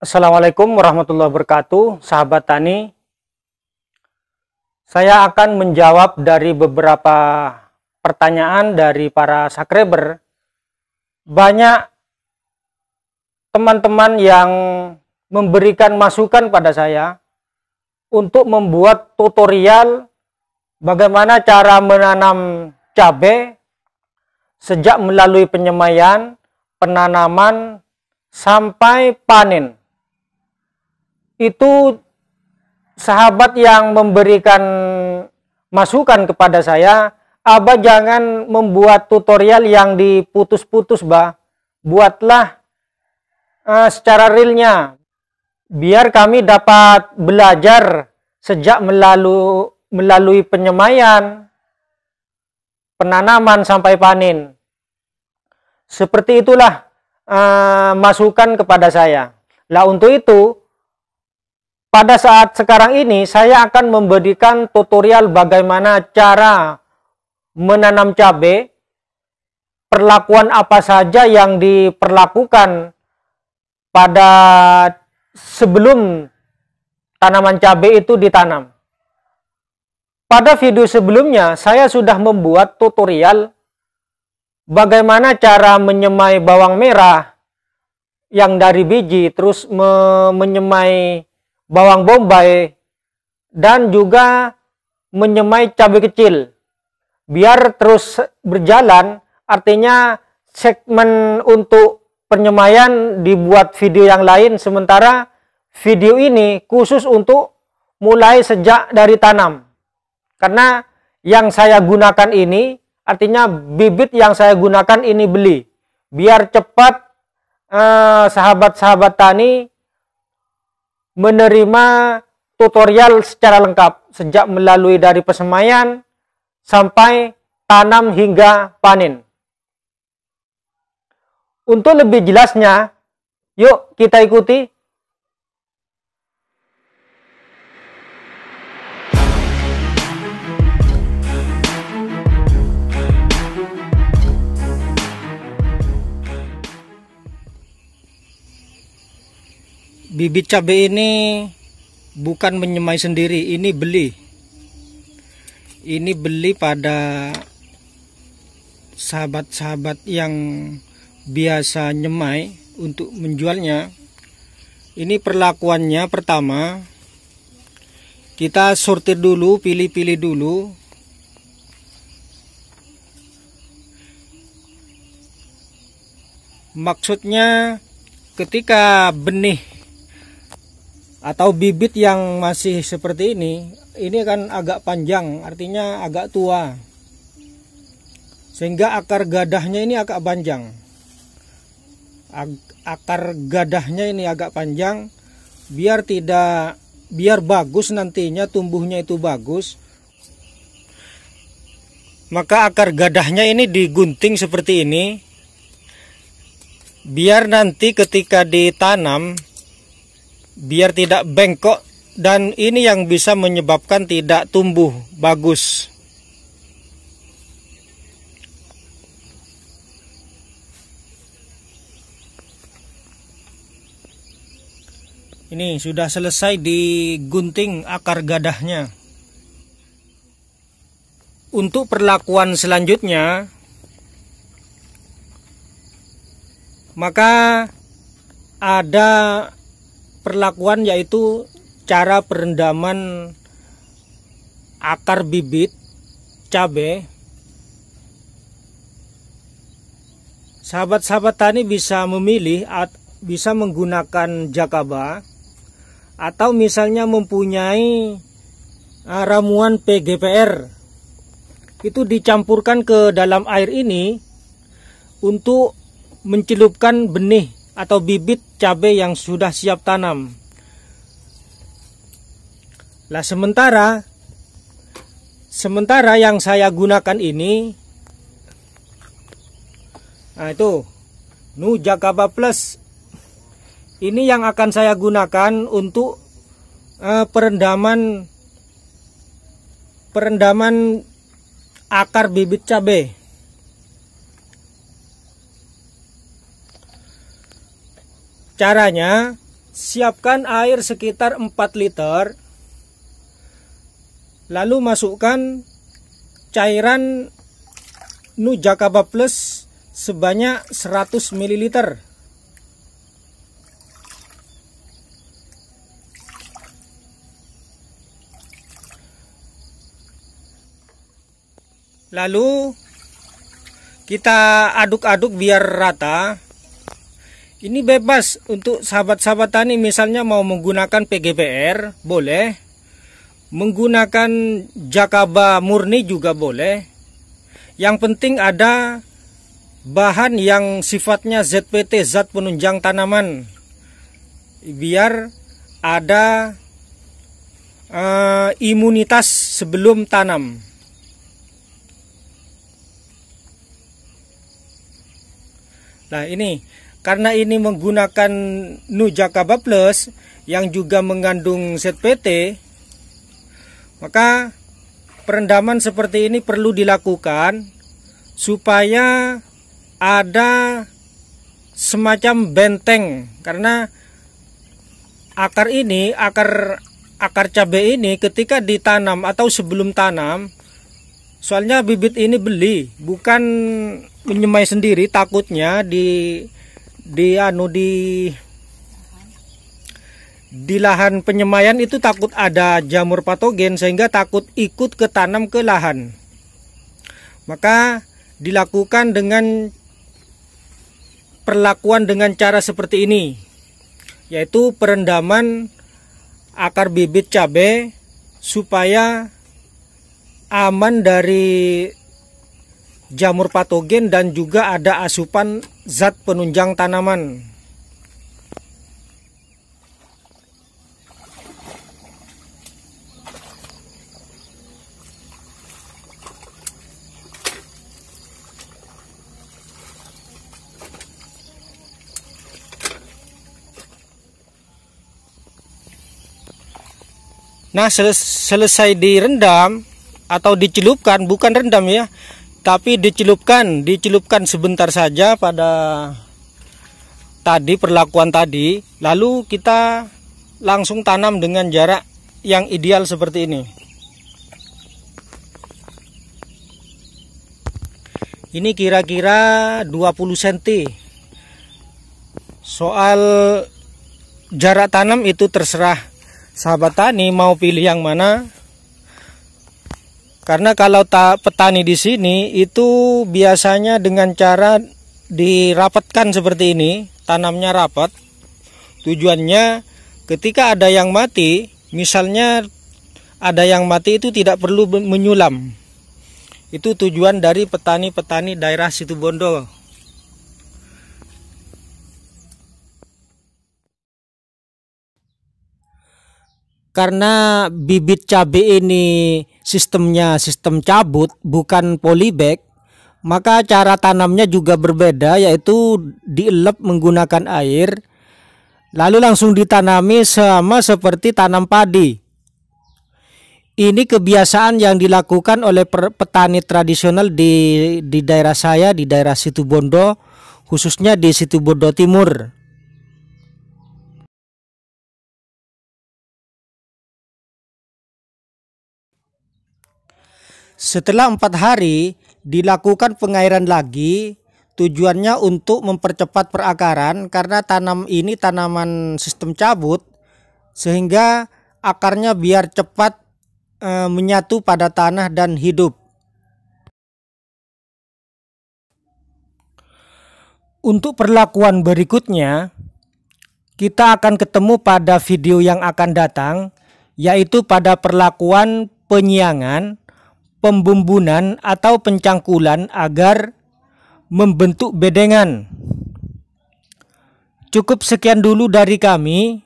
Assalamualaikum warahmatullahi wabarakatuh, sahabat tani. Saya akan menjawab dari beberapa pertanyaan dari para subscriber. Banyak teman-teman yang memberikan masukan pada saya untuk membuat tutorial bagaimana cara menanam cabai sejak melalui penyemaian, penanaman, sampai panen. Itu sahabat yang memberikan masukan kepada saya, Abah jangan membuat tutorial yang diputus-putus, Bah. Buatlah secara realnya, biar kami dapat belajar sejak melalui penyemaian, penanaman sampai panen. Seperti itulah masukan kepada saya. Lah untuk itu, pada saat sekarang ini saya akan memberikan tutorial bagaimana cara menanam cabai, perlakuan apa saja yang diperlakukan pada sebelum tanaman cabai itu ditanam. Pada video sebelumnya saya sudah membuat tutorial bagaimana cara menyemai bawang merah yang dari biji, terus menyemai bawang bombay, dan juga menyemai cabai kecil. Biar terus berjalan, artinya segmen untuk penyemaian dibuat video yang lain, sementara video ini khusus untuk mulai sejak dari tanam. Karena yang saya gunakan ini, artinya bibit yang saya gunakan ini beli. Biar cepat sahabat-sahabat tani menerima tutorial secara lengkap sejak melalui dari pesemaian sampai tanam hingga panen. Untuk lebih jelasnya, yuk kita ikuti. Bibit cabai ini bukan menyemai sendiri, ini beli. Ini beli pada sahabat-sahabat yang biasa nyemai untuk menjualnya. Ini perlakuannya, pertama kita sortir dulu, pilih-pilih dulu. Maksudnya ketika benih atau bibit yang masih seperti ini kan agak panjang, artinya agak tua, sehingga akar gadahnya ini agak panjang. Akar gadahnya ini agak panjang, biar bagus nantinya tumbuhnya itu bagus. Maka akar gadahnya ini digunting seperti ini, biar nanti ketika ditanam biar tidak bengkok, dan ini yang bisa menyebabkan tidak tumbuh bagus. Ini sudah selesai digunting akar gadahnya. Untuk perlakuan selanjutnya, maka ada perlakuan, yaitu cara perendaman akar bibit cabai. Sahabat-sahabat tani bisa memilih, bisa menggunakan jakaba, atau misalnya mempunyai ramuan PGPR. Itu dicampurkan ke dalam air ini untuk mencelupkan benih atau bibit cabai yang sudah siap tanam. Lah sementara yang saya gunakan ini, nah itu Jakaba Plus. Ini yang akan saya gunakan untuk perendaman akar bibit cabai. Caranya, Siapkan air sekitar 4 liter. Lalu masukkan cairan Nujakaba Plus sebanyak 100 ml. Lalu kita aduk-aduk biar rata. Ini bebas untuk sahabat-sahabat tani, misalnya mau menggunakan PGPR boleh, menggunakan Jakaba murni juga boleh. Yang penting ada bahan yang sifatnya ZPT, zat penunjang tanaman, biar ada imunitas sebelum tanam. Nah ini, karena ini menggunakan Nujakaba Plus yang juga mengandung ZPT, maka perendaman seperti ini perlu dilakukan supaya ada semacam benteng. Karena akar ini, akar cabai ini ketika ditanam atau sebelum tanam, soalnya bibit ini beli, bukan menyemai sendiri, takutnya di lahan penyemaian itu takut ada jamur patogen sehingga takut ikut ketanam ke lahan. Maka dilakukan dengan perlakuan dengan cara seperti ini, yaitu perendaman akar bibit cabai supaya aman dari jamur patogen dan juga ada asupan zat penunjang tanaman. Nah, selesai direndam atau dicelupkan, bukan rendam ya, tapi dicelupkan sebentar saja pada tadi perlakuan tadi, lalu kita langsung tanam dengan jarak yang ideal seperti ini. Ini kira-kira 20 cm. Soal jarak tanam itu terserah sahabat tani mau pilih yang mana. Karena kalau petani di sini itu biasanya dengan cara dirapatkan seperti ini, tanamnya rapat. Tujuannya ketika ada yang mati, misalnya ada yang mati itu tidak perlu menyulam. Itu tujuan dari petani-petani daerah Situbondo. Karena bibit cabai ini sistemnya sistem cabut, bukan polybag, maka cara tanamnya juga berbeda, yaitu dielep menggunakan air lalu langsung ditanami sama seperti tanam padi. Ini kebiasaan yang dilakukan oleh petani tradisional di daerah saya, di daerah Situbondo, khususnya di Situbondo Timur. Setelah 4 hari dilakukan pengairan lagi, tujuannya untuk mempercepat perakaran karena tanam ini tanaman sistem cabut, sehingga akarnya biar cepat menyatu pada tanah dan hidup. Untuk perlakuan berikutnya kita akan ketemu pada video yang akan datang, yaitu pada perlakuan penyiangan, pembumbunan atau pencangkulan agar membentuk bedengan. Cukup sekian dulu dari kami.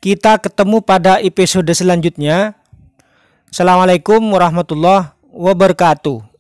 Kita ketemu pada episode selanjutnya. Assalamualaikum warahmatullahi wabarakatuh.